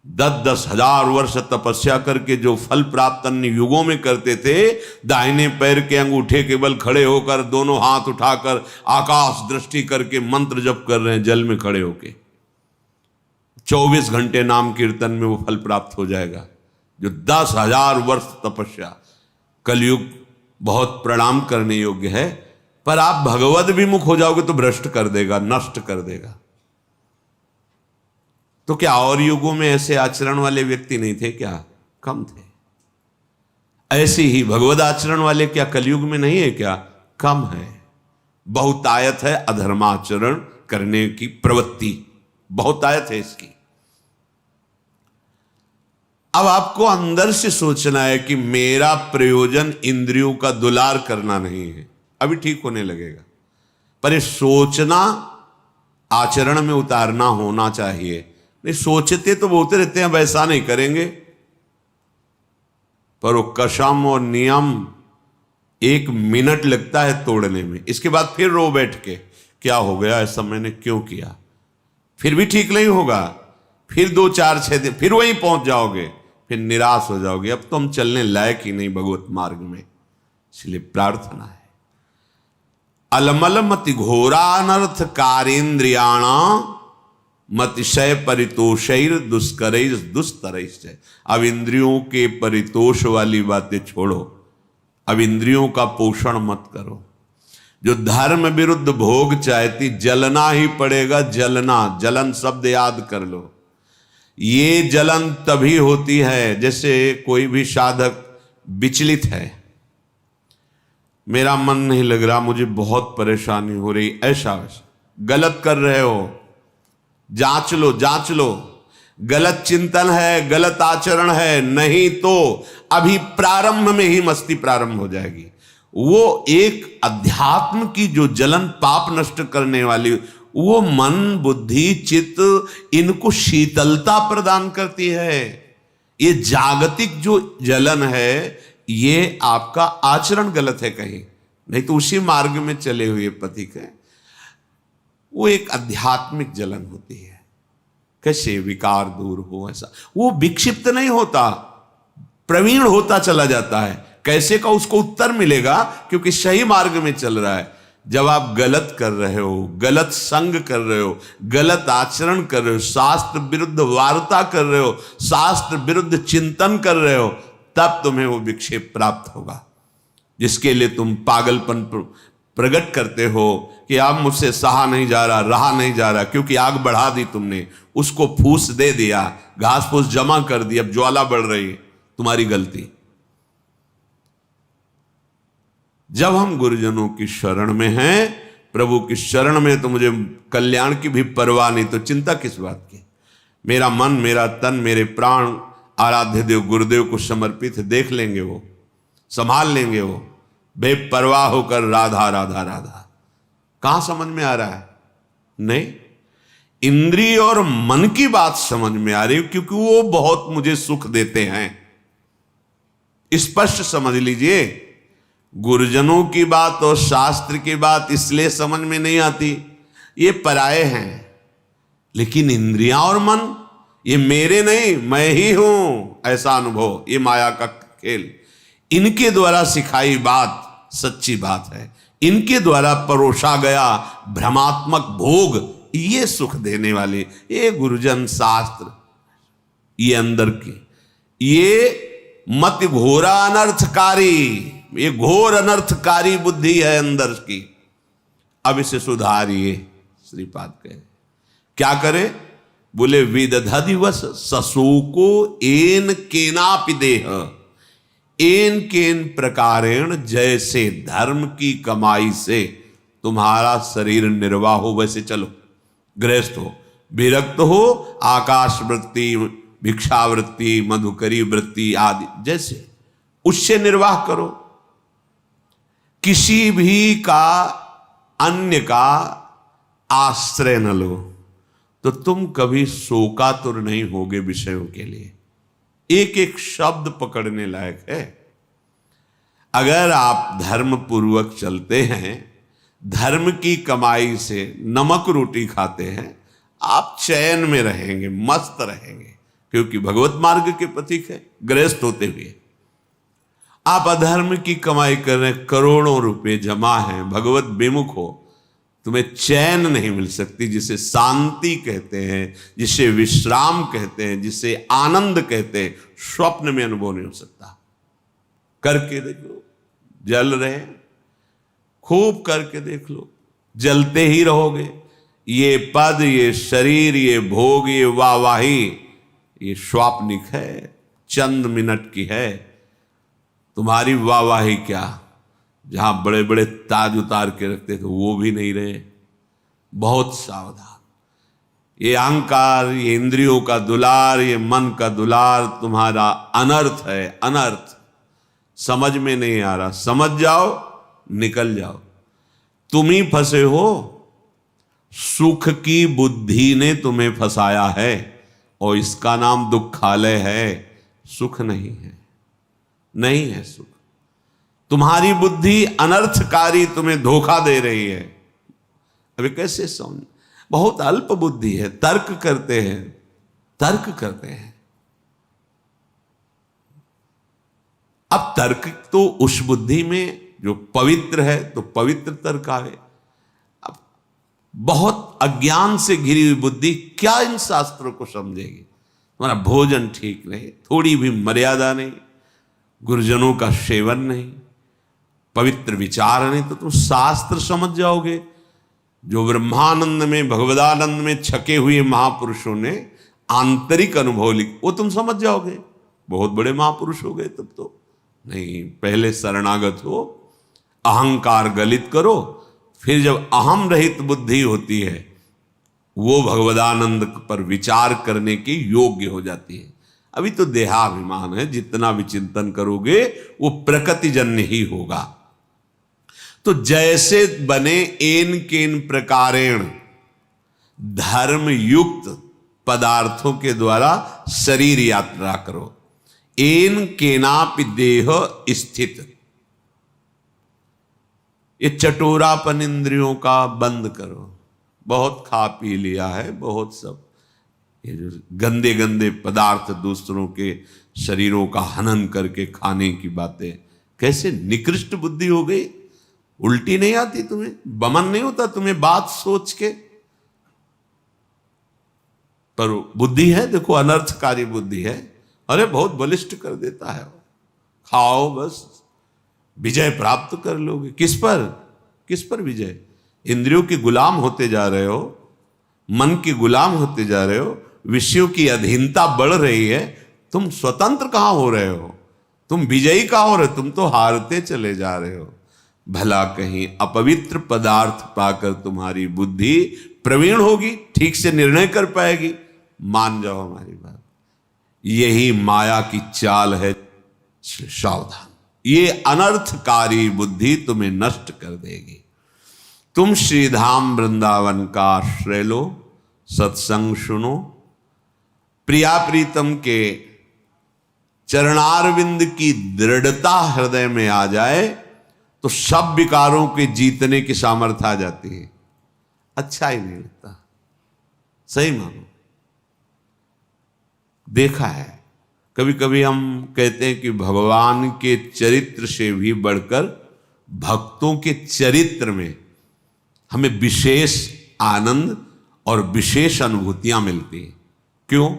10-10 हजार वर्ष तपस्या करके जो फल प्राप्त अन्य युगों में करते थे, दाहिने पैर के अंगूठे के बल खड़े होकर, दोनों हाथ उठाकर आकाश दृष्टि करके मंत्र जप कर रहे हैं, जल में खड़े होके 24 घंटे नाम कीर्तन में वो फल प्राप्त हो जाएगा। जो 10,000 वर्ष तपस्या, कलयुग बहुत प्रणाम करने योग्य है, पर आप भगवद विमुख हो जाओगे तो भ्रष्ट कर देगा, नष्ट कर देगा। तो क्या और युगों में ऐसे आचरण वाले व्यक्ति नहीं थे क्या? कम थे। ऐसे ही भगवद आचरण वाले क्या कलयुग में नहीं है क्या? कम है। बहुतायत है अधर्माचरण करने की प्रवृत्ति, बहुतायत है इसकी। अब आपको अंदर से सोचना है कि मेरा प्रयोजन इंद्रियों का दुलार करना नहीं है, अभी ठीक होने लगेगा। पर ये सोचना आचरण में उतारना होना चाहिए। नहीं सोचते तो बोलते रहते हैं वैसा नहीं करेंगे, पर वो कसम और नियम 1 मिनट लगता है तोड़ने में। इसके बाद फिर रो बैठ के क्या हो गया, ऐसा मैंने क्यों किया, फिर भी ठीक नहीं होगा। फिर 2, 4, 6 दिन फिर वहीं पहुंच जाओगे, फिर निराश हो जाओगे, अब तो हम चलने लायक ही नहीं भगवत मार्ग में। इसलिए प्रार्थना है, अलमल मति घोरानर्थ कारेन्द्रियाणा मतिशय परितोषैर दुष्करैर दुस्तरैश्च। अब इंद्रियों के परितोष वाली बातें छोड़ो, अब इंद्रियों का पोषण मत करो। जो धर्म विरुद्ध भोग चाहती, जलना ही पड़ेगा। जलना, जलन शब्द याद कर लो। ये जलन तभी होती है जैसे कोई भी साधक विचलित है, मेरा मन नहीं लग रहा, मुझे बहुत परेशानी हो रही, ऐसा वैसा, गलत कर रहे हो, जांच लो, जांच लो, गलत चिंतन है, गलत आचरण है, नहीं तो अभी प्रारंभ में ही मस्ती प्रारंभ हो जाएगी। वो एक अध्यात्म की जो जलन पाप नष्ट करने वाली, वो मन बुद्धि चित्त इनको शीतलता प्रदान करती है। ये जागतिक जो जलन है, ये आपका आचरण गलत है कहीं, नहीं तो उसी मार्ग में चले हुए पथिक है। वो एक आध्यात्मिक जलन होती है। कैसे विकार दूर हो, ऐसा वो विक्षिप्त नहीं होता, प्रवीण होता चला जाता है। कैसे का उसको उत्तर मिलेगा, क्योंकि सही मार्ग में चल रहा है। जब आप गलत कर रहे हो, गलत संग कर रहे हो, गलत आचरण कर रहे हो, शास्त्र विरुद्ध वार्ता कर रहे हो, शास्त्र विरुद्ध चिंतन कर रहे हो, तब तुम्हें वो विक्षेप प्राप्त होगा, जिसके लिए तुम पागलपन प्रकट करते हो कि अब मुझसे सहा नहीं जा रहा, रहा नहीं जा रहा, क्योंकि आग बढ़ा दी तुमने, उसको फूस दे दिया, घास फूस जमा कर दी, अब ज्वाला बढ़ रही है, तुम्हारी गलती। जब हम गुरुजनों की शरण में हैं, प्रभु की शरण में, तो मुझे कल्याण की भी परवाह नहीं, तो चिंता किस बात की। मेरा मन, मेरा तन, मेरे प्राण आराध्य देव गुरुदेव को समर्पित है, देख लेंगे वो, संभाल लेंगे वो, बेपरवाह होकर राधा राधा राधा। कहां समझ में आ रहा है? नहीं, इंद्रिय और मन की बात समझ में आ रही, क्योंकि वो बहुत मुझे सुख देते हैं। स्पष्ट समझ लीजिए, गुरुजनों की बात और शास्त्र की बात इसलिए समझ में नहीं आती, ये पराये हैं। लेकिन इंद्रियां और मन, ये मेरे नहीं, मैं ही हूं, ऐसा अनुभव, ये माया का खेल, इनके द्वारा सिखाई बात सच्ची बात है। इनके द्वारा परोसा गया भ्रमात्मक भोग, ये सुख देने वाले, ये गुरुजन शास्त्र, ये अंदर की, ये मत घोरा अनर्थकारी, ये घोर अनर्थकारी बुद्धि है अंदर की। अब इसे सुधारिए, श्रीपाद कहे। क्या करे? बोले विदधदिवस सशोको एन केनापि देह, एन केन प्रकारेण, जैसे धर्म की कमाई से तुम्हारा शरीर निर्वाह हो वैसे चलो। गृहस्थ हो, विरक्त हो, आकाश वृत्ति, भिक्षावृत्ति, मधुकरी वृत्ति आदि, जैसे उससे निर्वाह करो। किसी भी का, अन्य का आश्रय न लो, तो तुम कभी शोकातुर नहीं होगे विषयों के लिए। एक एक शब्द पकड़ने लायक है। अगर आप धर्म पूर्वक चलते हैं, धर्म की कमाई से नमक रोटी खाते हैं, आप चैन में रहेंगे, मस्त रहेंगे, क्योंकि भगवत मार्ग के प्रतीक है। गृहस्थ होते हुए आप अधर्म की कमाई कर रहे हैं, करोड़ों रुपए जमा हैं, भगवत विमुख हो, तुम्हें चैन नहीं मिल सकती, जिसे शांति कहते हैं, जिसे विश्राम कहते हैं, जिसे आनंद कहते हैं, स्वप्न में अनुभव नहीं हो सकता। करके देख लो, जल रहे, खूब करके देख लो, जलते ही रहोगे। ये पद, ये शरीर, ये भोग, ये वाहवाही, ये स्वाप्निक है, चंद मिनट की है। तुम्हारी वाहवाही क्या, जहां बड़े बड़े ताज उतार के रखते थे वो भी नहीं रहे। बहुत सावधान। ये अहंकार, ये इंद्रियों का दुलार, ये मन का दुलार तुम्हारा अनर्थ है, अनर्थ। समझ में नहीं आ रहा, समझ जाओ, निकल जाओ। तुम ही फंसे हो, सुख की बुद्धि ने तुम्हें फंसाया है, और इसका नाम दुखालय है, सुख नहीं है, नहीं है सुख। तुम्हारी बुद्धि अनर्थकारी तुम्हें धोखा दे रही है। अभी कैसे समझ, बहुत अल्प बुद्धि है, तर्क करते हैं, तर्क करते हैं। अब तर्क तो उस बुद्धि में जो पवित्र है, तो पवित्र तर्क आवे। अब बहुत अज्ञान से घिरी हुई बुद्धि क्या इन शास्त्रों को समझेगी? तुम्हारा भोजन ठीक नहीं, थोड़ी भी मर्यादा नहीं, गुरुजनों का सेवन नहीं, पवित्र विचार नहीं, तो तुम शास्त्र समझ जाओगे। जो ब्रह्मानंद में, भगवदानंद में छके हुए महापुरुषों ने आंतरिक अनुभव लिख, वो तुम समझ जाओगे। बहुत बड़े महापुरुष हो गए तब तो। नहीं, पहले शरणागत हो, अहंकार गलित करो, फिर जब अहम रहित बुद्धि होती है, वो भगवदानंद पर विचार करने की योग्य हो जाती है। अभी तो देहाभिमान है, जितना भी चिंतन करोगे वो प्रकृतिजन्य ही होगा। तो जैसे बने एन केन प्रकारेण धर्म युक्त पदार्थों के द्वारा शरीर यात्रा करो। एन केनापि देह स्थित, ये चटोरापन इंद्रियों का बंद करो। बहुत खा पी लिया है, बहुत सब ये जो गंदे गंदे पदार्थ दूसरों के शरीरों का हनन करके खाने की बातें, कैसे निकृष्ट बुद्धि हो गई। उल्टी नहीं आती तुम्हें, बमन नहीं होता तुम्हें बात सोच के? पर बुद्धि है, देखो अनर्थकारी बुद्धि है। अरे बहुत बलिष्ठ कर देता है, खाओ बस, विजय प्राप्त कर लोगे। किस पर, किस पर विजय? इंद्रियों के गुलाम होते जा रहे हो, मन के गुलाम होते जा रहे हो, विषयों की अधीनता बढ़ रही है। तुम स्वतंत्र कहां हो रहे हो, तुम विजयी कहां हो रहे हो? तुम तो हारते चले जा रहे हो। भला कहीं अपवित्र पदार्थ पाकर तुम्हारी बुद्धि प्रवीण होगी, ठीक से निर्णय कर पाएगी? मान जाओ हमारी बात, यही माया की चाल है। सावधान, ये अनर्थकारी बुद्धि तुम्हें नष्ट कर देगी। तुम श्रीधाम वृंदावन का आश्रय लो, सत्संग सुनो, प्रिया प्रीतम के चरणारविंद की दृढ़ता हृदय में आ जाए तो सब विकारों के जीतने की सामर्थ्य आ जाती है। अच्छा ही नहीं लगता, सही मानो। देखा है, कभी कभी हम कहते हैं कि भगवान के चरित्र से भी बढ़कर भक्तों के चरित्र में हमें विशेष आनंद और विशेष अनुभूतियां मिलती हैं। क्यों?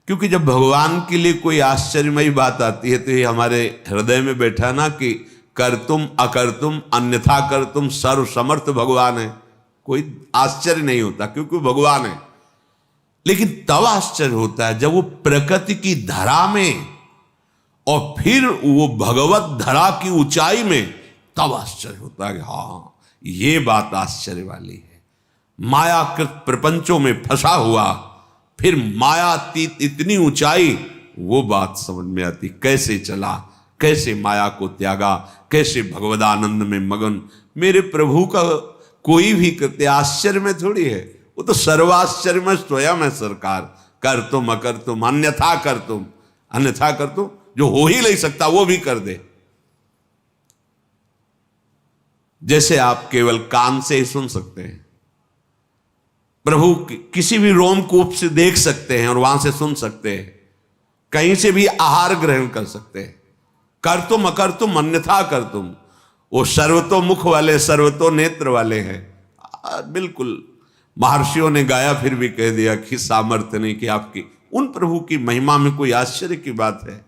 क्योंकि जब भगवान के लिए कोई आश्चर्यमयी बात आती है तो ये हमारे हृदय में बैठा ना कि कर तुम अकर तुम अन्यथा कर तुम, सर्व समर्थ भगवान है, कोई आश्चर्य नहीं होता क्योंकि वो भगवान है। लेकिन तब आश्चर्य होता है जब वो प्रकृति की धरा में और फिर वो भगवत धरा की ऊंचाई में, तब आश्चर्य होता है कि हाँ ये बात आश्चर्य वाली है। मायाकृत प्रपंचों में फंसा हुआ, फिर मायातीत इतनी ऊंचाई, वो बात समझ में आती। कैसे चला, कैसे माया को त्यागा, कैसे भगवदानंद में मगन। मेरे प्रभु का कोई भी कृत्य आश्चर्य में थोड़ी है, वो तो सर्वाश्चर्य में स्वयं है सरकार। कर तुम अकर तुम अन्यथा कर तुम, अन्यथा कर तुम, जो हो ही नहीं सकता वो भी कर दे। जैसे आप केवल कान से ही सुन सकते हैं, प्रभु किसी भी रोमकूप से देख सकते हैं और वहां से सुन सकते हैं, कहीं से भी आहार ग्रहण कर सकते हैं। कर तुम अकर तुम अन्यथा कर तुम, वो सर्वतोमुख वाले सर्वतो नेत्र वाले हैं। बिल्कुल महर्षियों ने गाया, फिर भी कह दिया कि सामर्थ्य नहीं कि आपकी। उन प्रभु की महिमा में कोई आश्चर्य की बात है?